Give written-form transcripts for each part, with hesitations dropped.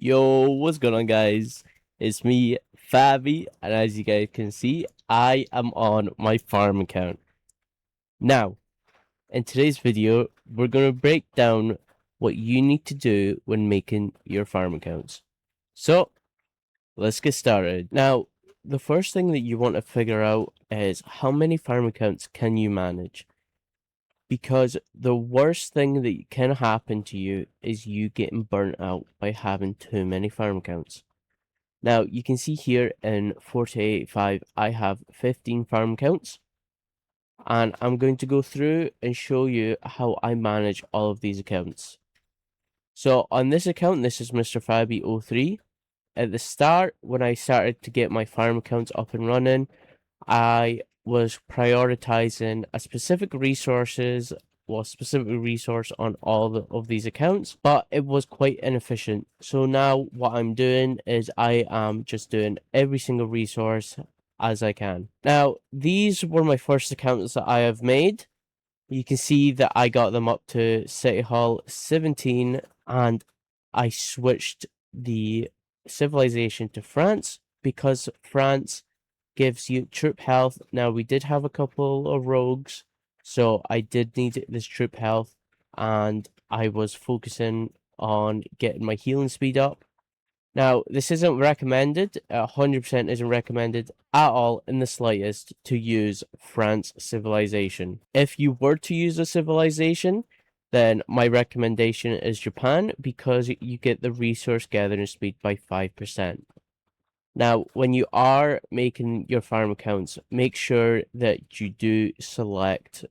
Yo, what's going on, guys? It's me, Fabi, and as you guys can see, I am on my farm account. Now, in today's video, we're going to break down what you need to do when making your farm accounts. So, let's get started. Now, the first thing that you want to figure out is how many farm accounts can you manage? Because the worst thing that can happen to you is you getting burnt out by having too many farm accounts. Now, you can see here in 48.5, I have 15 farm accounts, and I'm going to go through and show you how I manage all of these accounts. So on this account, this is Mr. Fabi03. At the start, when I started to get my farm accounts up and running, I was prioritizing a specific resource on all of these accounts, but it was quite inefficient. So now what I'm doing is I am just doing every single resource as I can. Now, these were my first accounts that I have made. You can see that I got them up to City Hall 17, and I switched the civilization to France because France gives you troop health. Now, we did have a couple of rogues, so I did need this troop health, and I was focusing on getting my healing speed up. Now, this isn't recommended, 100% isn't recommended at all in the slightest to use France civilization. If you were to use a civilization, then my recommendation is Japan because you get the resource gathering speed by 5%. Now, when you are making your farm accounts, make sure that you do select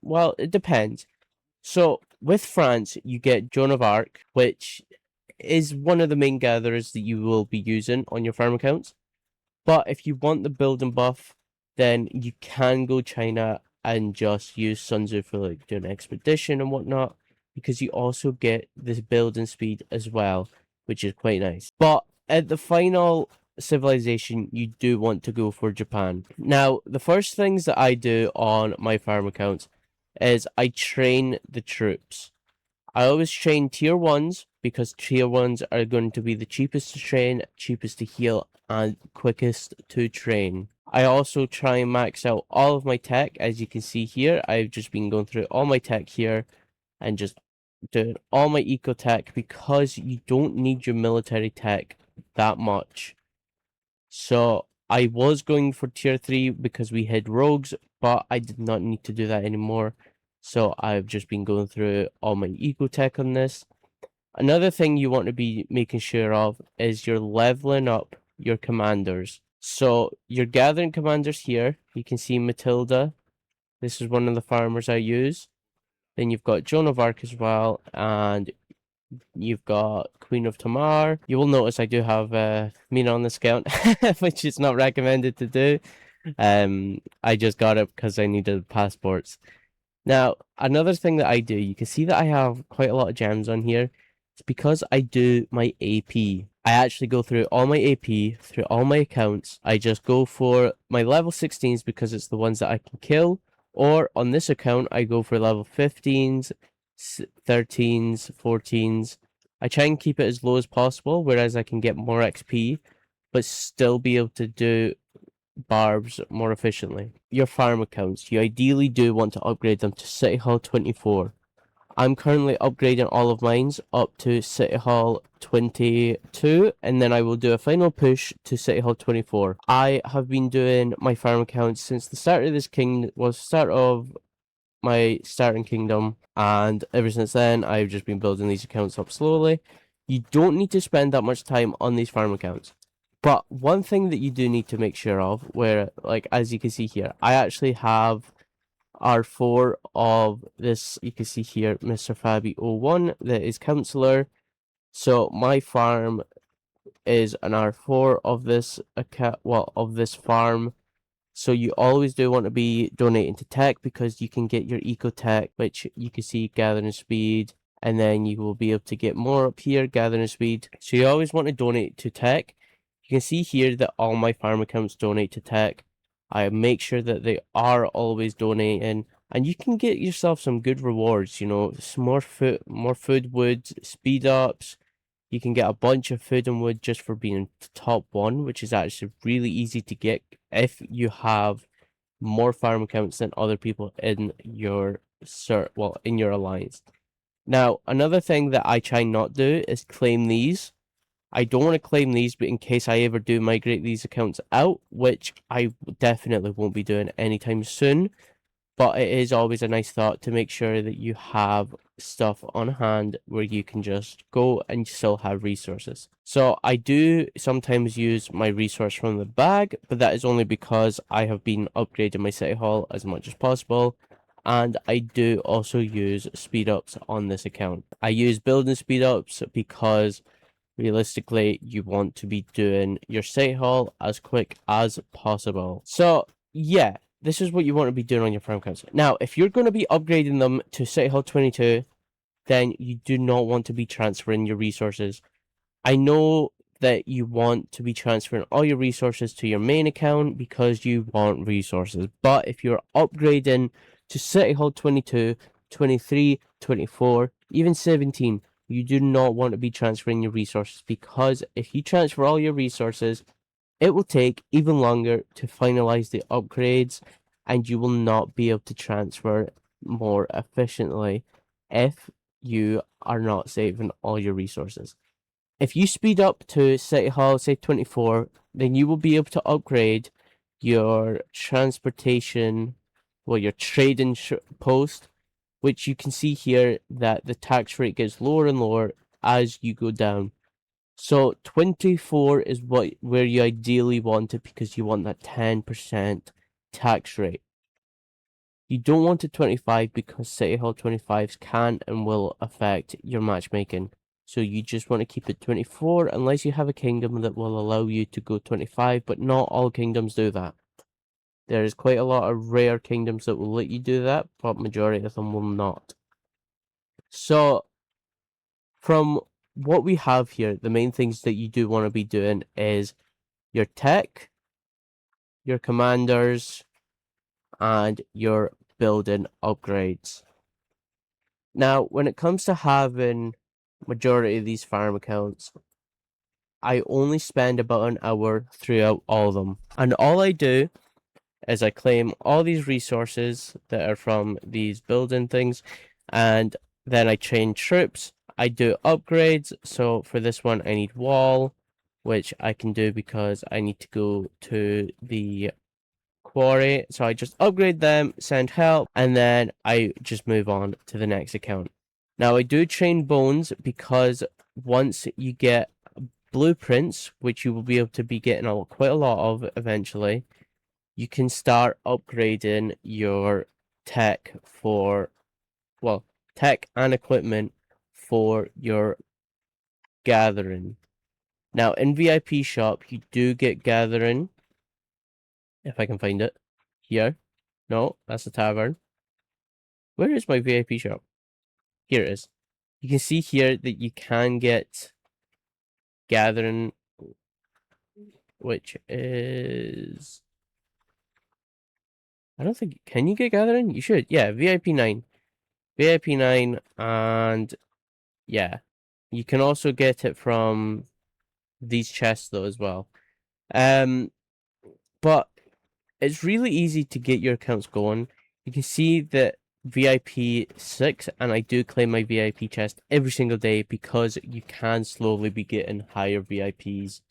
well, it depends. So with France, you get Joan of Arc, which is one of the main gatherers that you will be using on your farm accounts. But if you want the building buff, then you can go China and just use Sun Tzu for like doing expedition and whatnot, because you also get this building speed as well, which is quite nice. But at the final civilization, you do want to go for Japan. Now, the first things that I do on my farm accounts is I train the troops. I always train tier 1s because tier 1s are going to be the cheapest to train, cheapest to heal, and quickest to train. I also try and max out all of my tech. As you can see here, I've just been going through all my tech here and just doing all my eco tech because you don't need your military tech that much. So I was going for tier 3 because we had rogues, but I did not need to do that anymore. So I've just been going through all my eco tech on this. Another thing you want to be making sure of is you're leveling up your commanders. So you're gathering commanders here. You can see Matilda. This is one of the farmers I use. Then you've got Joan of Arc as well, and you've got Queen of Tamar. You will notice I do have Mina on this account, which is not recommended to do. I just got it because I needed passports. Now, another thing that I do, you can see that I have quite a lot of gems on here. It's because I do my AP. I actually go through all my AP, through all my accounts. I just go for my level 16s because it's the ones that I can kill. Or on this account, I go for level 15s, 13s, 14s. I try and keep it as low as possible, whereas I can get more XP, but still be able to do barbs more efficiently. Your farm accounts, you ideally do want to upgrade them to City Hall 24. I'm currently upgrading all of mine up to City Hall 22, and then I will do a final push to City Hall 24. I have been doing my farm accounts since the start of this start of my starting kingdom, and ever since then I've just been building these accounts up slowly. You don't need to spend that much time on these farm accounts. But one thing that you do need to make sure of, where, like, as you can see here, I actually have R4 of this, you can see here, Mr. Fabi01, that is Councillor. So my farm is an R4 of this account, well, of this farm. So you always do want to be donating to tech because you can get your eco tech, which you can see gathering speed, and then you will be able to get more up here, gathering speed. So you always want to donate to tech. You can see here that all my farm accounts donate to tech. I make sure that they are always donating, and you can get yourself some good rewards, you know, some more food, wood, speed ups. You can get a bunch of food and wood just for being top 1, which is actually really easy to get if you have more farm accounts than other people in your in your alliance. Now, another thing that I try not do is claim these. I don't want to claim these, but in case I ever do migrate these accounts out, which I definitely won't be doing anytime soon, but it is always a nice thought to make sure that you have stuff on hand where you can just go and still have resources. So I do sometimes use my resource from the bag, but that is only because I have been upgrading my city hall as much as possible. And I do also use speed ups on this account. I use building speed ups because realistically you want to be doing your city hall as quick as possible. So yeah, this is what you want to be doing on your farm accounts. Now, if you're going to be upgrading them to City Hall 22, then you do not want to be transferring your resources. I know that you want to be transferring all your resources to your main account because you want resources. But if you're upgrading to City Hall 22, 23, 24, even 17, you do not want to be transferring your resources, because if you transfer all your resources, it will take even longer to finalize the upgrades, and you will not be able to transfer more efficiently if you are not saving all your resources. If you speed up to City Hall, say 24, then you will be able to upgrade your transportation, well, your trading post, which you can see here that the tax rate gets lower and lower as you go down. So 24 is where you ideally want it, because you want that 10% tax rate. You don't want it 25 because City Hall 25s can and will affect your matchmaking. So you just want to keep it 24 unless you have a kingdom that will allow you to go 25, but not all kingdoms do that. There is quite a lot of rare kingdoms that will let you do that, but majority of them will not. So from what we have here, the main things that you do want to be doing is your tech, your commanders, and your building upgrades. Now, when it comes to having majority of these farm accounts, I only spend about an hour throughout all of them. And all I do is I claim all these resources that are from these building things, and then I train troops. I do upgrades. So for this one, I need wall, which I can do because I need to go to the quarry. So I just upgrade them, send help, and then I just move on to the next account. Now I do train bones because once you get blueprints, which you will be able to be getting quite a lot of eventually, you can start upgrading your tech tech and equipment for your gathering. Now in VIP shop, you do get gathering. If I can find it. Here. No, that's the tavern. Where is my VIP shop? Here it is. You can see here that you can get gathering, which is... I don't think... Can you get gathering? You should. Yeah, VIP 9. VIP 9, and yeah. You can also get it from these chests though as well. But it's really easy to get your accounts going. You can see that VIP 6, and I do claim my VIP chest every single day because you can slowly be getting higher VIPs,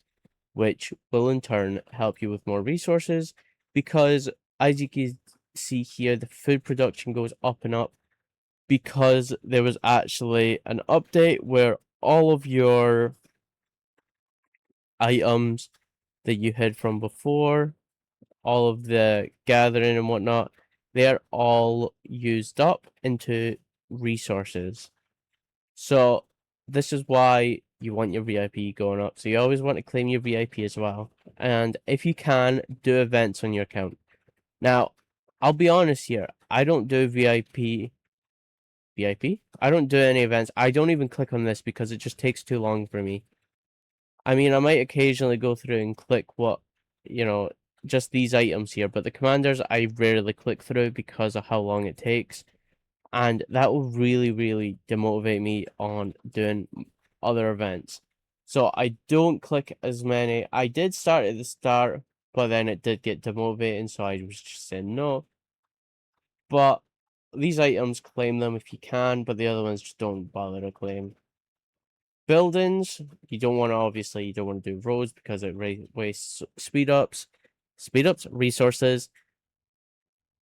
which will in turn help you with more resources, because as you can see here, the food production goes up and up because there was actually an update where all of your items that you had from before, all of the gathering and whatnot, they're all used up into resources. So this is why you want your VIP going up. So you always want to claim your VIP as well. And if you can, do events on your account. Now, I'll be honest here. I don't do VIP. I don't do any events. I don't even click on this because it just takes too long for me. I mean, I might occasionally go through and click just these items here, but the commanders I rarely click through because of how long it takes, and that will really, really demotivate me on doing other events. So I don't click as many. I did start at the start, but then it did get demotivating, so I was just saying no. But these items, claim them if you can, but the other ones just don't bother to claim. Buildings, you don't want to, obviously, you don't want to do roads because it wastes speed ups, resources.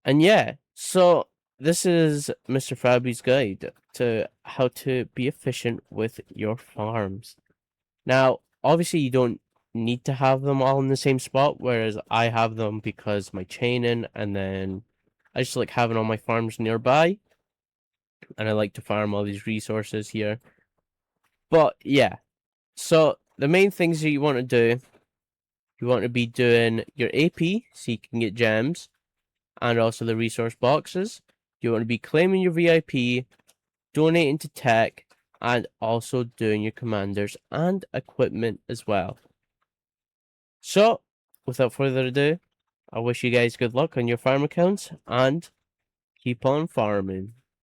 And yeah, so this is Mr. Fabi's guide to how to be efficient with your farms. Now, obviously, you don't need to have them all in the same spot, whereas I have them because my chaining, and then I just like having all my farms nearby, and I like to farm all these resources here. But yeah, so the main things that you want to do, you want to be doing your AP so you can get gems, and also the resource boxes. You want to be claiming your VIP, donating to tech, and also doing your commanders and equipment as well. So, without further ado, I wish you guys good luck on your farm accounts and keep on farming.